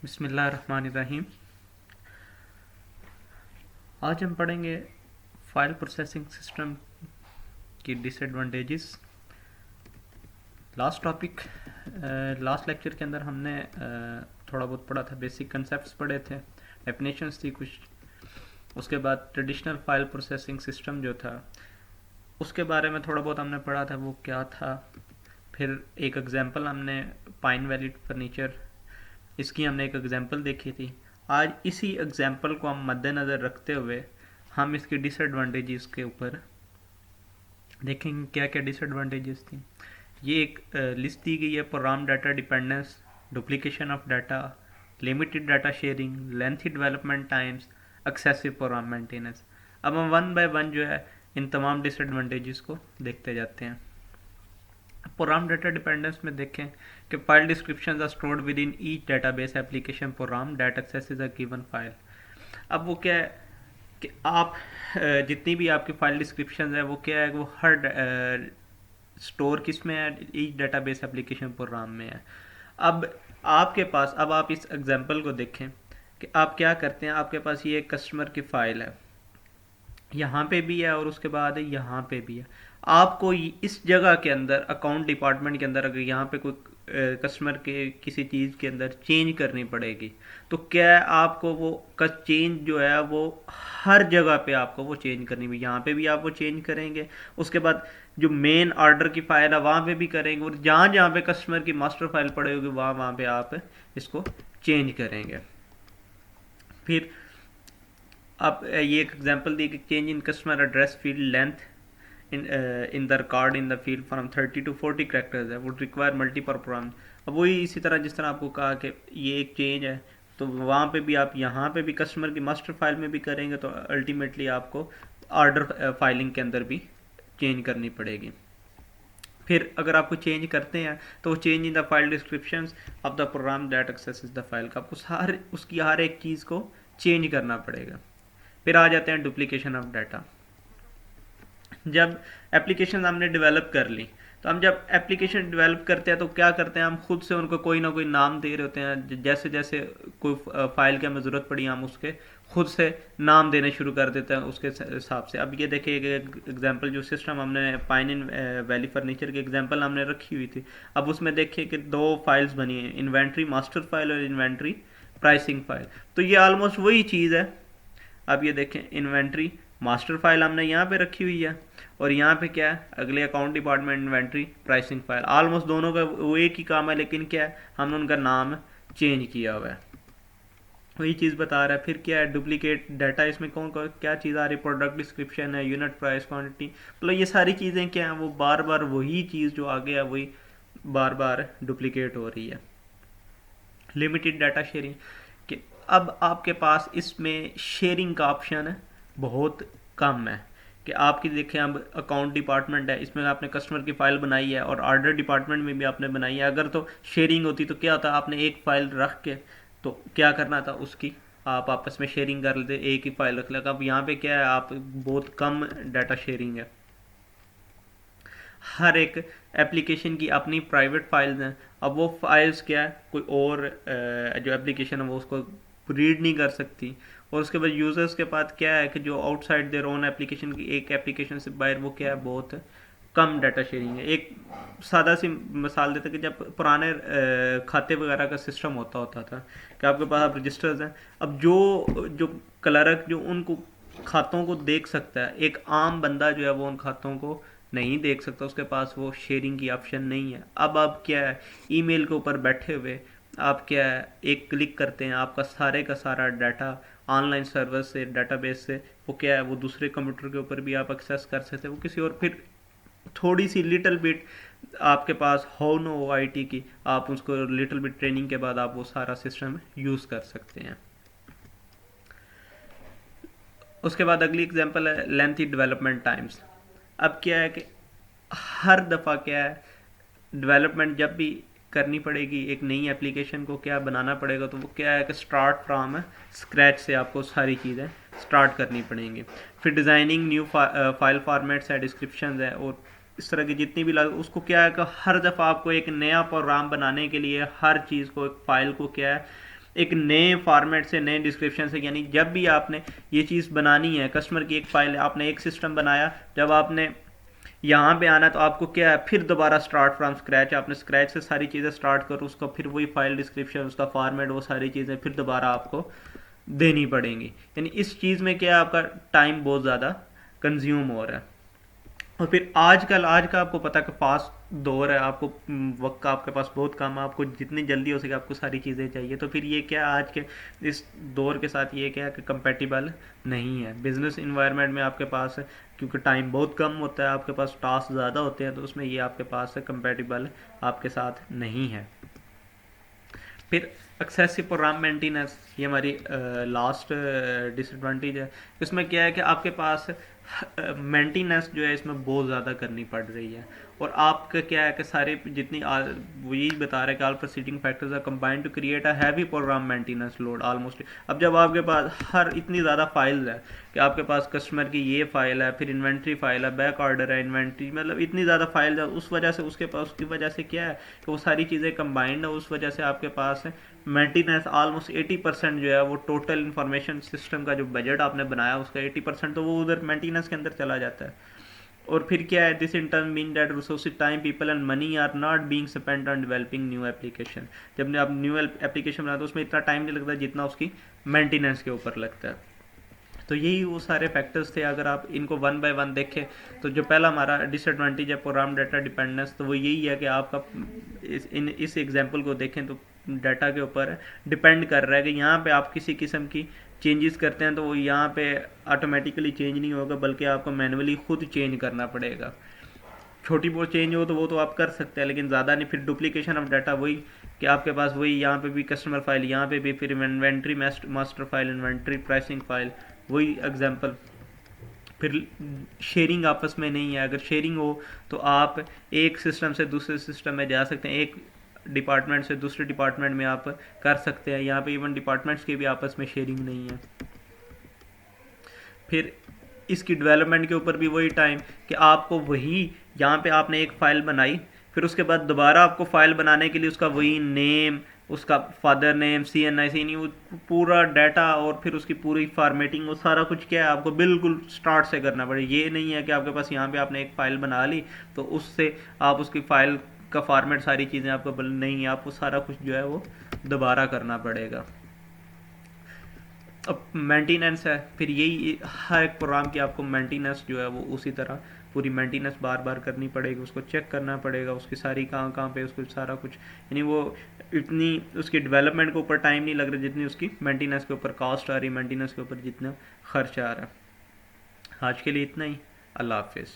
बिस्मिल्लाहिर्रहमानिर्रहीम। आज हम पढ़ेंगे फाइल प्रोसेसिंग सिस्टम की डिसएडवांटेजेस। लास्ट लेक्चर के अंदर हमने थोड़ा बहुत पढ़ा था, बेसिक कंसेप्ट्स पढ़े थे, डेफिनेशंस थी कुछ। उसके बाद ट्रेडिशनल फाइल प्रोसेसिंग सिस्टम जो था उसके बारे में थोड़ा बहुत हमने पढ़ा था, वो क्या था। फिर एक एग्जांपल हमने पाइन वैली फर्नीचर, इसकी हमने एक एग्जांपल देखी थी। आज इसी एग्जांपल को हम मद्देनज़र रखते हुए हम इसकी डिसएडवांटेजेस के ऊपर देखेंगे क्या क्या डिसएडवांटेजेस थी। ये एक लिस्ट दी गई है: program data dependence, duplication of data, limited data sharing, lengthy development times, excessive program maintenance. अब हम वन बाय वन जो है इन तमाम डिसएडवांटेजेस को देखते जाते हैं। प्रोग्राम डाटा डिपेंडेंस में देखें कि file descriptions are stored within each database application program that accesses a given file. अब वो क्या है कि आप जितनी भी आपकी फाइल डिस्क्रिप्शन है वो क्या है, वो हर स्टोर किस में है, ईच डाटाबेस एप्लीकेशन प्रोग्राम में है। अब आपके पास, अब आप इस एग्जांपल को देखें कि आप क्या करते हैं। आपके पास ये कस्टमर की फाइल है, यहाँ पे भी है और उसके बाद यहाँ पे भी है। आपको इस जगह के अंदर अकाउंट डिपार्टमेंट के अंदर अगर यहाँ पे कोई कस्टमर के किसी चीज़ के अंदर चेंज करनी पड़ेगी तो क्या आपको वो चेंज जो है वो हर जगह पे आपको वो चेंज करनी भी, यहाँ पे भी आप वो चेंज करेंगे। उसके बाद जो मेन ऑर्डर की फाइल है वहाँ पे भी करेंगे, और जहाँ जहाँ पे कस्टमर की मास्टर फाइल पड़ी होगी वहाँ वहाँ पे आप इसको चेंज करेंगे। फिर आप ये एक एग्जांपल दी कि change in customer address field length in the record in the field from 30 to 40 characters है, वुड रिक्वायर मल्टीपल प्रोग्राम। अब वही इसी तरह जिस तरह आपको कहा कि ये एक चेंज है तो वहाँ पे भी आप यहाँ पे भी कस्टमर की मास्टर फाइल में भी करेंगे तो अल्टीमेटली आपको ऑर्डर फाइलिंग के अंदर भी चेंज करनी पड़ेगी। फिर अगर आपको चेंज करते हैं तो change in the file descriptions of the program that accesses the file का आपको उसकी हर एक चीज़ को चेंज करना पड़ेगा। फिर आ जाते हैं डुप्लीकेशन ऑफ डाटा। जब एप्लीकेशन हमने डेवलप कर ली तो हम जब एप्लीकेशन डेवलप करते हैं तो क्या करते हैं, हम खुद से उनको कोई ना कोई नाम दे रहे होते हैं। जैसे जैसे कोई फाइल की हमें ज़रूरत पड़ी हम उसके खुद से नाम देने शुरू कर देते हैं उसके हिसाब से। अब ये देखिए एक एग्जांपल जो सिस्टम हमने पाइन इन वैली फर्नीचर की एग्जांपल हमने रखी हुई थी। अब उसमें देखिए कि दो फाइल्स बनी है, इन्वेंट्री मास्टर फाइल और इन्वेंट्री प्राइसिंग फाइल। तो ये ऑलमोस्ट वही चीज़ है। अब ये देखें, इन्वेंट्री मास्टर फाइल हमने यहाँ पे रखी हुई है और यहाँ पे क्या है, अगले account department inventory pricing file. Almost दोनों का वो एक ही काम है, लेकिन क्या है, हमने उनका नाम चेंज किया हुआ है। वही चीज़ बता रहा है। फिर क्या है, डुप्लीकेट डाटा। इसमें कौन कौन क्या चीज़ आ रही है, प्रोडक्ट डिस्क्रिप्शन है, यूनिट प्राइस, क्वांटिटी, मतलब ये सारी चीज़ें क्या हैं, वो बार बार वही चीज़ जो आगे है वही बार बार डुप्लीकेट हो रही है। लिमिटेड डाटा शेयरिंग कि अब आपके पास इसमें शेयरिंग का ऑप्शन बहुत कम है। कि आपकी देखें, अब अकाउंट डिपार्टमेंट है, इसमें आपने कस्टमर की फ़ाइल बनाई है और ऑर्डर डिपार्टमेंट में भी आपने बनाई है। अगर तो शेयरिंग होती तो क्या होता, आपने एक फ़ाइल रख के तो क्या करना था, उसकी आप आपस में शेयरिंग कर लेते, एक ही फ़ाइल रख लेगा। अब यहाँ पे क्या है, आप बहुत कम डाटा शेयरिंग है। हर एक एप्लीकेशन की अपनी प्राइवेट फाइल्स हैं। अब वो फाइल्स क्या है, कोई और जो एप्लीकेशन है वो उसको रीड नहीं कर सकती। और उसके बाद यूज़र्स के पास क्या है कि जो आउटसाइड देयर ओन एप्लीकेशन की एक एप्लीकेशन से बाहर वो क्या है, बहुत कम डाटा शेयरिंग है। एक सादा सी मिसाल देते कि जब पुराने खाते वगैरह का सिस्टम होता था कि आपके पास आप रजिस्टर्स हैं। अब जो जो क्लर्क जो उनको खातों को देख सकता है, एक आम बंदा जो है वो उन खातों को नहीं देख सकता, उसके पास वो शेयरिंग की ऑप्शन नहीं है। अब आप क्या है, ईमेल के ऊपर बैठे हुए आप क्या है, एक क्लिक करते हैं, आपका सारे का सारा डाटा ऑनलाइन सर्वर से, डाटाबेस से वो क्या है, वो दूसरे कंप्यूटर के ऊपर भी आप एक्सेस कर सकते हैं। वो किसी और, फिर थोड़ी सी लिटिल बिट आपके पास हो नो आईटी की, आप उसको लिटिल बिट ट्रेनिंग के बाद आप वो सारा सिस्टम यूज़ कर सकते हैं। उसके बाद अगली एग्जांपल है लेंथी डेवलपमेंट टाइम्स। अब क्या है कि हर दफ़ा क्या है, डेवलपमेंट जब भी करनी पड़ेगी एक नई एप्लीकेशन को क्या बनाना पड़ेगा, तो वो क्या है कि स्टार्ट फ्राम स्क्रैच से आपको सारी चीज़ें स्टार्ट करनी पड़ेंगी। फिर डिज़ाइनिंग न्यू फाइल फॉर्मेट्स है, डिस्क्रिप्शन है, और इस तरह की जितनी भी उसको क्या है कि हर दफ़ा आपको एक नया प्रोग्राम बनाने के लिए हर चीज़ को, एक फ़ाइल को क्या है एक नए फॉर्मेट से, नए डिस्क्रिप्शन से, यानी जब भी आपने ये चीज़ बनानी है, कस्टमर की एक फाइल, आपने एक सिस्टम बनाया, जब आपने यहाँ पे आना तो आपको क्या है, फिर दोबारा स्टार्ट फ्रॉम स्क्रैच, आपने स्क्रैच से सारी चीज़ें स्टार्ट करो, उसका फिर वही फाइल डिस्क्रिप्शन, उसका फॉर्मेट, वो सारी चीज़ें फिर दोबारा आपको देनी पड़ेंगी। यानी इस चीज़ में क्या है, आपका टाइम बहुत ज़्यादा कंज्यूम हो रहा है। और फिर आजकल, आज का आपको पता है कि फास्ट दौर है, आपको वक्त का आपके पास बहुत कम है, आपको जितनी जल्दी हो सके आपको सारी चीज़ें चाहिए, तो फिर ये क्या आज के इस दौर के साथ ये क्या है कि कंपेटिबल नहीं है। बिजनेस इन्वायरमेंट में आपके पास है, क्योंकि टाइम बहुत कम होता है, आपके पास टास्क ज़्यादा होते हैं, तो उसमें ये आपके पास है कंपेटिबल आपके साथ नहीं है। फिर एक्सेसिव प्रोग्राम मेंटेनेंस, ये हमारी लास्ट डिसएडवांटेज है। इसमें क्या है कि आपके पास मेंटेनेंस जो है इसमें बहुत ज़्यादा करनी पड़ रही है, और आपका क्या है कि सारे जितनी वो यही बता रहा है कि all proceeding factors are combined to create a heavy program maintenance load almost. अब जब आपके पास हर इतनी ज़्यादा फाइल्स है कि आपके पास कस्टमर की ये फाइल है, फिर इन्वेंट्री फाइल है, बैक ऑर्डर है, इन्वेंट्री, मतलब इतनी ज़्यादा फाइल है, उस वजह से उसके पास, उसकी वजह से क्या है कि वो सारी चीज़ें कंबाइंड है, उस वजह से आपके पास मेंटेनेंस ऑलमोस्ट 80% जो है वो टोटल इंफॉर्मेशन सिस्टम का जो बजट आपने बनाया उसका 80% तो वो उधर मेंटेनेंस के अंदर चला जाता है। और फिर क्या है, this in turn mean that resources, time, people and money are not being spent on developing new application. जब आप न्यू एप्लीकेशन बनाते हो उसमें इतना टाइम नहीं लगता जितना उसकी मेंटेनेंस के ऊपर लगता है। तो यही वो सारे फैक्टर्स थे। अगर आप इनको वन बाय वन देखें तो जो पहला हमारा डिसएडवांटेज है प्रोग्राम डाटा डिपेंडेंस, तो वो यही है कि आपका इस एग्जांपल को देखें तो डाटा के ऊपर डिपेंड कर रहा है कि यहाँ पे आप किसी किस्म की चेंजेस करते हैं तो वो यहाँ पे ऑटोमेटिकली चेंज नहीं होगा, बल्कि आपको मैनुअली खुद चेंज करना पड़ेगा। छोटी बहुत चेंज हो तो वो तो आप कर सकते हैं, लेकिन ज़्यादा नहीं। फिर डुप्लीकेशन ऑफ डाटा, वही कि आपके पास वही यहाँ पे भी कस्टमर फाइल, यहाँ पे भी फिर inventory master file, inventory pricing file, वही एग्जांपल। फिर शेयरिंग आपस में नहीं है, अगर शेयरिंग हो तो आप एक सिस्टम से दूसरे सिस्टम में जा सकते हैं, एक डिपार्टमेंट से दूसरे डिपार्टमेंट में आप कर सकते हैं। यहाँ पे इवन डिपार्टमेंट्स की भी आपस में शेयरिंग नहीं है। फिर इसकी डेवलपमेंट के ऊपर भी वही टाइम कि आपको वही, यहाँ पे आपने एक फ़ाइल बनाई, फिर उसके बाद दोबारा आपको फ़ाइल बनाने के लिए उसका वही नेम, उसका फादर नेम, CNI नहीं, वो पूरा डाटा और फिर उसकी पूरी फॉर्मेटिंग, वो सारा कुछ क्या है आपको बिल्कुल स्टार्ट से करना पड़े। ये नहीं है कि आपके पास यहाँ पे आपने एक फ़ाइल बना ली तो उससे आप उसकी फ़ाइल का फॉर्मेट सारी चीज़ें आपको नहीं, आपको सारा कुछ जो है वो दोबारा करना पड़ेगा। अब मेंटेनेंस है, फिर यही हर एक प्रोग्राम की आपको मेंटेनेंस जो है वो उसी तरह पूरी मेंटेनेंस बार बार करनी पड़ेगी, उसको चेक करना पड़ेगा, उसकी सारी कहाँ कहाँ पे उसको सारा कुछ, यानी वो इतनी उसकी डेवलपमेंट के ऊपर टाइम नहीं लग रहा जितनी उसकी मेंटेनेंस के ऊपर कॉस्ट आ रही, मेंटेनेंस के ऊपर जितना खर्च आ रहा है। आज के लिए इतना ही। अल्लाह हाफिज़।